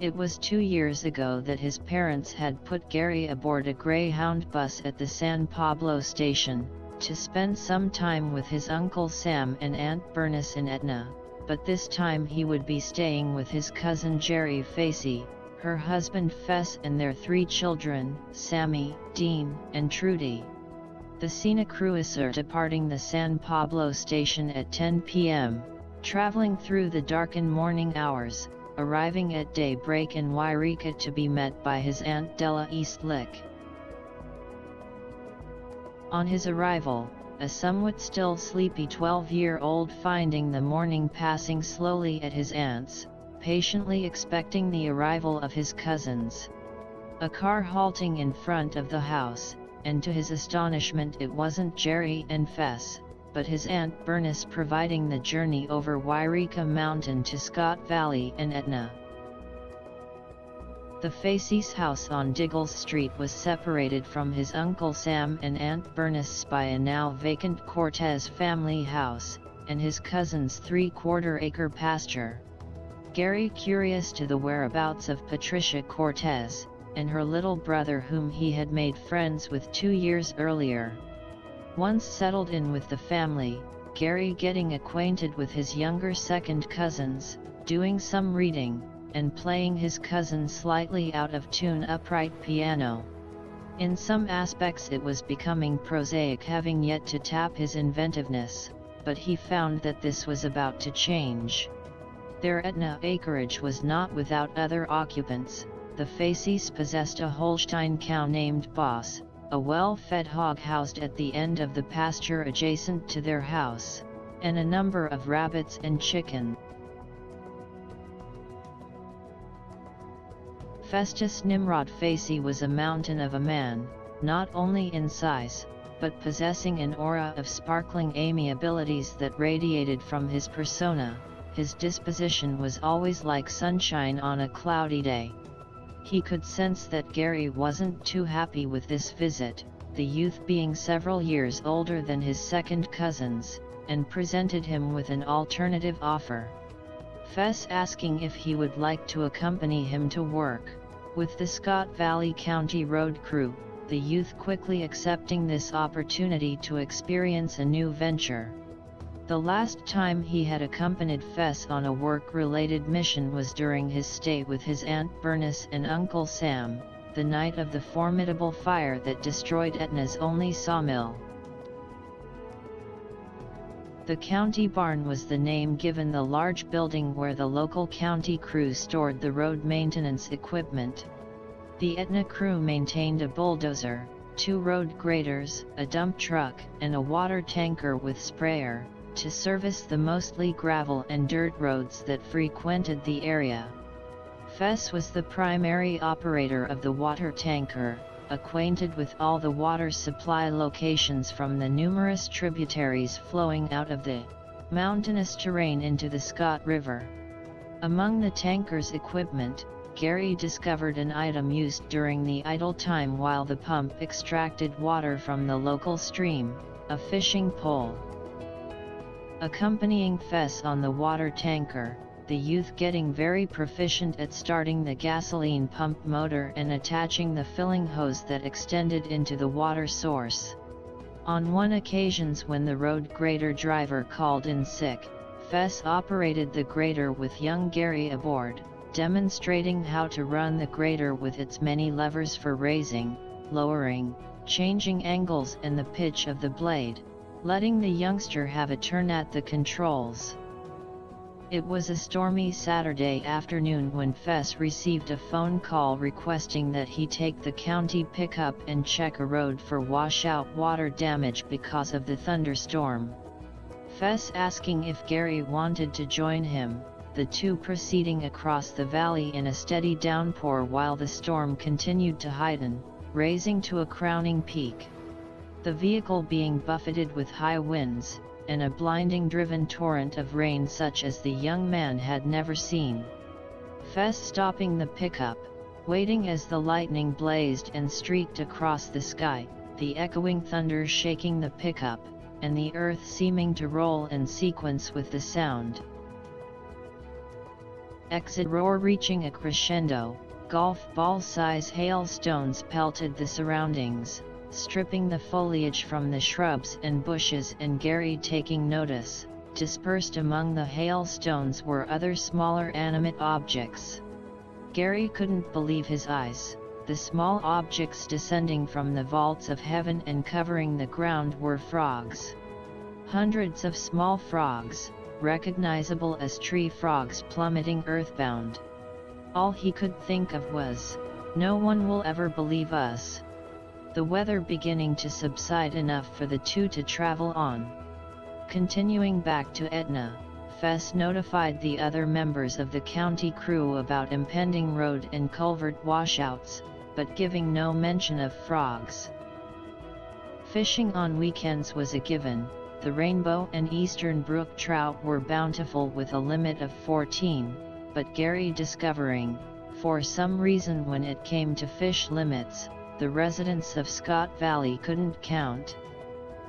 It was 2 years ago that his parents had put Gary aboard a Greyhound bus at the San Pablo station, to spend some time with his Uncle Sam and Aunt Bernice in Etna, but this time he would be staying with his cousin Jerry Facey, her husband Fess and their 3 children, Sammy, Dean, and Trudy. The scenic cruiser departing the San Pablo station at 10 p.m., traveling through the darkened morning hours, arriving at daybreak in Wairika to be met by his Aunt Della Eastlick. On his arrival, a somewhat still sleepy 12-year-old finding the morning passing slowly at his aunt's, patiently expecting the arrival of his cousins. A car halting in front of the house, and to his astonishment it wasn't Jerry and Fess, but his Aunt Bernice providing the journey over Wairika Mountain to Scott Valley and Etna. The Facey's house on Diggles Street was separated from his Uncle Sam and Aunt Bernice by a now vacant Cortez family house, and his cousin's 3/4-acre pasture. Gary, curious to the whereabouts of Patricia Cortez, and her little brother whom he had made friends with 2 years earlier. Once settled in with the family, Gary getting acquainted with his younger second cousins, doing some reading, and playing his cousin's slightly out-of-tune upright piano. In some aspects it was becoming prosaic, having yet to tap his inventiveness, but he found that this was about to change. Their Etna acreage was not without other occupants. The Faceys possessed a Holstein cow named Boss, a well-fed hog housed at the end of the pasture adjacent to their house, and a number of rabbits and chickens. Festus Nimrod Facey was a mountain of a man, not only in size, but possessing an aura of sparkling amiabilities that radiated from his persona. His disposition was always like sunshine on a cloudy day. He could sense that Gary wasn't too happy with this visit, the youth being several years older than his second cousins, and presented him with an alternative offer. Fess asking if he would like to accompany him to work with the Scott Valley County Road Crew, the youth quickly accepting this opportunity to experience a new venture. The last time he had accompanied Fess on a work-related mission was during his stay with his Aunt Bernice and Uncle Sam, the night of the formidable fire that destroyed Etna's only sawmill. The county barn was the name given the large building where the local county crew stored the road maintenance equipment. The Etna crew maintained a bulldozer, 2 road graders, a dump truck, and a water tanker with sprayer, to service the mostly gravel and dirt roads that frequented the area. Fess was the primary operator of the water tanker, acquainted with all the water supply locations from the numerous tributaries flowing out of the mountainous terrain into the Scott River. Among the tanker's equipment, Gary discovered an item used during the idle time while the pump extracted water from the local stream, a fishing pole. Accompanying Fess on the water tanker, the youth getting very proficient at starting the gasoline pump motor and attaching the filling hose that extended into the water source. On one occasion when the road grader driver called in sick, Fess operated the grader with young Gary aboard, demonstrating how to run the grader with its many levers for raising, lowering, changing angles and the pitch of the blade, letting the youngster have a turn at the controls. It was a stormy Saturday afternoon when Fess received a phone call requesting that he take the county pickup and check a road for washout water damage because of the thunderstorm. Fess asking if Gary wanted to join him, the two proceeding across the valley in a steady downpour while the storm continued to heighten, raising to a crowning peak. The vehicle being buffeted with high winds, and a blinding driven torrent of rain such as the young man had never seen. Fess stopping the pickup, waiting as the lightning blazed and streaked across the sky, the echoing thunder shaking the pickup, and the earth seeming to roll in sequence with the sound. exit roar reaching a crescendo, golf ball-size hailstones pelted the surroundings, stripping the foliage from the shrubs and bushes, and Gary taking notice. Dispersed among the hailstones were other smaller animate objects. Gary couldn't believe his eyes. The small objects descending from the vaults of heaven and covering the ground were frogs. Hundreds of small frogs, recognizable as tree frogs, plummeting earthbound. All he could think of was, "No one will ever believe us." The weather beginning to subside enough for the two to travel on. Continuing back to Etna, Fess notified the other members of the county crew about impending road and culvert washouts, but giving no mention of frogs. Fishing on weekends was a given. The rainbow and eastern brook trout were bountiful with a limit of 14, but Gary discovering, for some reason when it came to fish limits, the residents of Scott Valley couldn't count.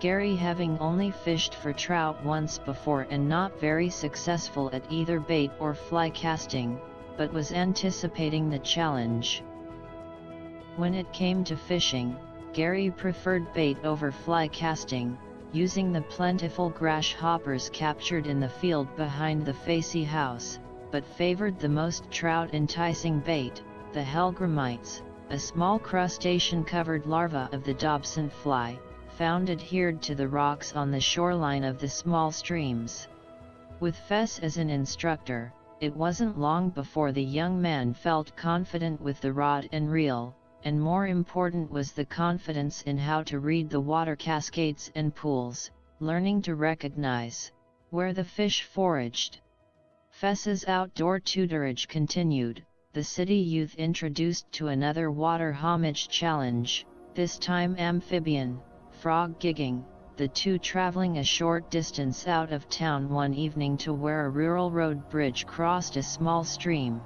Gary having only fished for trout once before and not very successful at either bait or fly casting, but was anticipating the challenge. When it came to fishing, Gary preferred bait over fly casting, using the plentiful grasshoppers captured in the field behind the Facey house, but favored the most trout-enticing bait, the hellgrammites, a small crustacean-covered larva of the Dobson fly, found adhered to the rocks on the shoreline of the small streams. With Fess as an instructor, it wasn't long before the young man felt confident with the rod and reel, and more important was the confidence in how to read the water cascades and pools, learning to recognize where the fish foraged. Fess's outdoor tutorage continued. The city youth introduced to another water homage challenge, this time amphibian, frog gigging, the two traveling a short distance out of town one evening to where a rural road bridge crossed a small stream.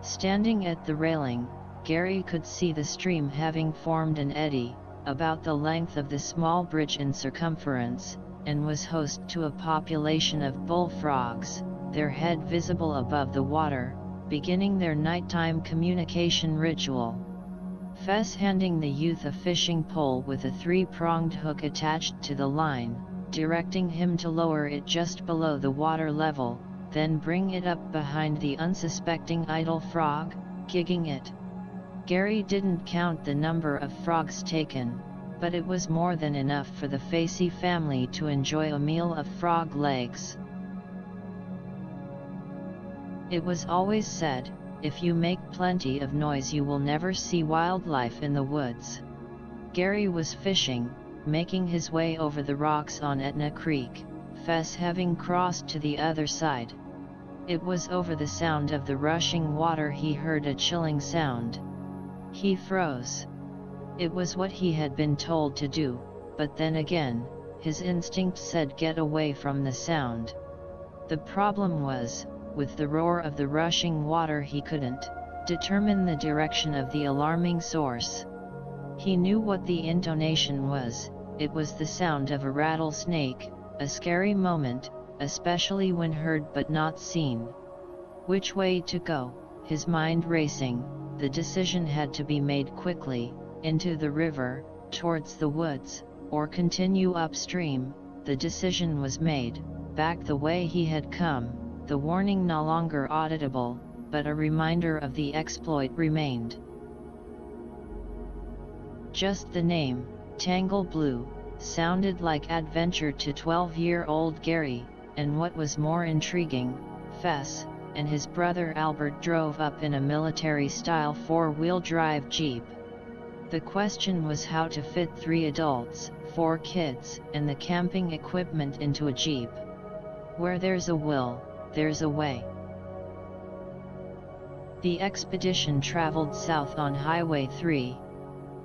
Standing at the railing, Gary could see the stream having formed an eddy, about the length of the small bridge in circumference, and was host to a population of bullfrogs, their head visible above the water, beginning their nighttime communication ritual. Fess handing the youth a fishing pole with a three-pronged hook attached to the line, directing him to lower it just below the water level, then bring it up behind the unsuspecting idle frog, gigging it. Gary didn't count the number of frogs taken, but it was more than enough for the Facey family to enjoy a meal of frog legs. It was always said, if you make plenty of noise you will never see wildlife in the woods. Gary was fishing, making his way over the rocks on Etna Creek, Fess having crossed to the other side. It was over the sound of the rushing water he heard a chilling sound. He froze. It was what he had been told to do, but then again, his instinct said get away from the sound. The problem was, with the roar of the rushing water he couldn't determine the direction of the alarming source. He knew what the intonation was, it was the sound of a rattlesnake, a scary moment, especially when heard but not seen. Which way to go, his mind racing, the decision had to be made quickly, into the river, towards the woods, or continue upstream. The decision was made, back the way he had come. The warning no longer audible, but a reminder of the exploit remained. Just the name, Tangle Blue, sounded like adventure to 12-year-old Gary, and what was more intriguing, Fess and his brother Albert drove up in a military-style four-wheel drive Jeep. The question was how to fit 3 adults, 4 kids, and the camping equipment into a Jeep. Where there's a will, there's a way. The expedition traveled south on Highway 3,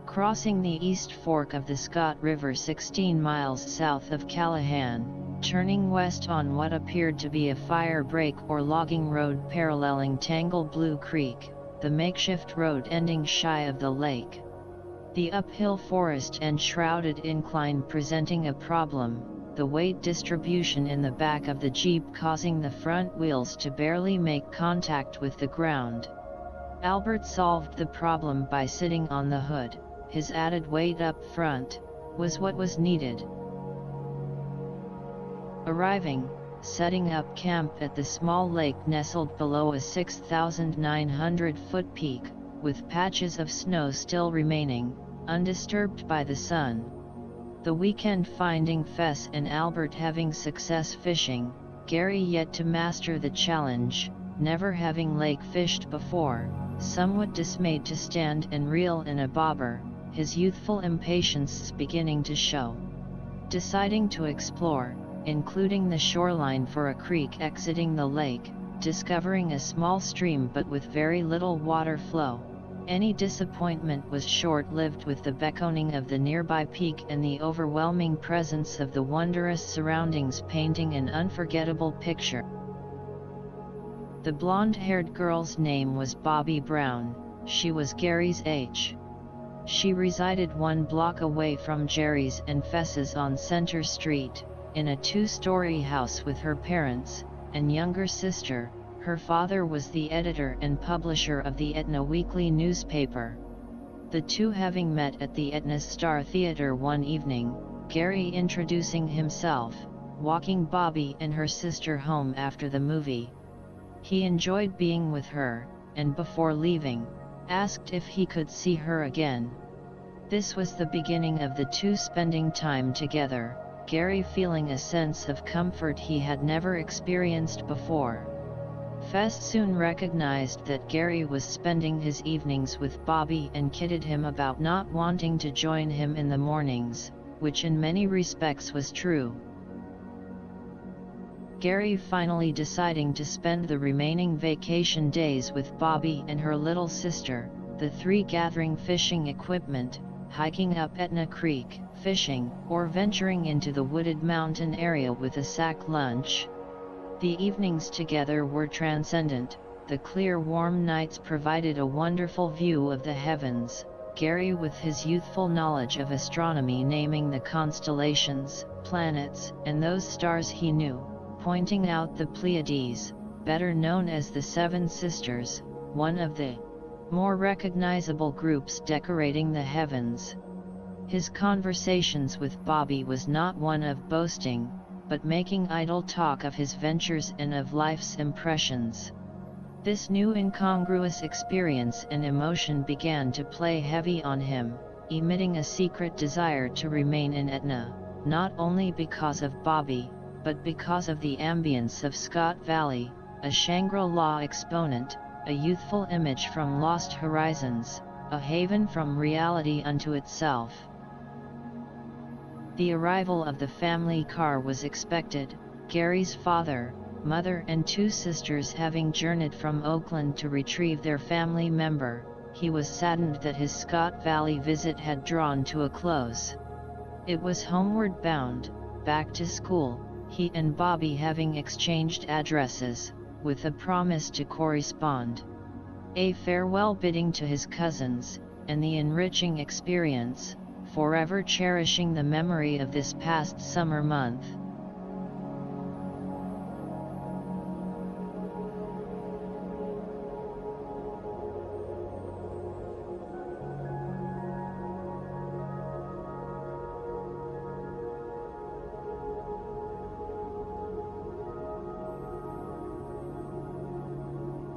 crossing the East Fork of the Scott River 16 miles south of Callahan, turning west on what appeared to be a fire break or logging road paralleling Tangle Blue Creek, the makeshift road ending shy of the lake. The uphill forest and shrouded incline presenting a problem, the weight distribution in the back of the Jeep causing the front wheels to barely make contact with the ground. Albert solved the problem by sitting on the hood. His added weight up front was what was needed. Arriving, setting up camp at the small lake nestled below a 6,900-foot peak, with patches of snow still remaining, undisturbed by the sun. The weekend finding Fess and Albert having success fishing, Gary yet to master the challenge, never having lake fished before, somewhat dismayed to stand and reel in a bobber, his youthful impatience beginning to show. Deciding to explore, including the shoreline for a creek exiting the lake, discovering a small stream but with very little water flow. Any disappointment was short-lived with the beckoning of the nearby peak and the overwhelming presence of the wondrous surroundings painting an unforgettable picture. The blonde-haired girl's name was Bobby Brown. She was Gary's age. She resided 1 block away from Jerry's and Fess's on Center Street, in a 2-story house with her parents and younger sister. Her father was the editor and publisher of the Etna Weekly newspaper. The two having met at the Etna Star Theater one evening, Gary introducing himself, walking Bobby and her sister home after the movie. He enjoyed being with her, and before leaving, asked if he could see her again. This was the beginning of the two spending time together, Gary feeling a sense of comfort he had never experienced before. Fess soon recognized that Gary was spending his evenings with Bobby and kidded him about not wanting to join him in the mornings, which in many respects was true. Gary finally deciding to spend the remaining vacation days with Bobby and her little sister, the three gathering fishing equipment, hiking up Etna Creek, fishing, or venturing into the wooded mountain area with a sack lunch. The evenings together were transcendent. The clear warm nights provided a wonderful view of the heavens, Gary with his youthful knowledge of astronomy naming the constellations, planets, and those stars he knew, pointing out the Pleiades, better known as the Seven Sisters, one of the more recognizable groups decorating the heavens. His conversations with Bobby was not one of boasting, but making idle talk of his ventures and of life's impressions. This new incongruous experience and emotion began to play heavy on him, emitting a secret desire to remain in Etna, not only because of Bobby, but because of the ambience of Scott Valley, a Shangri-La exponent, a youthful image from lost horizons, a haven from reality unto itself. The arrival of the family car was expected, Gary's father, mother and two sisters having journeyed from Oakland to retrieve their family member. He was saddened that his Scott Valley visit had drawn to a close. It was homeward bound, back to school, he and Bobby having exchanged addresses, with a promise to correspond. A farewell bidding to his cousins, and the enriching experience, forever cherishing the memory of this past summer month.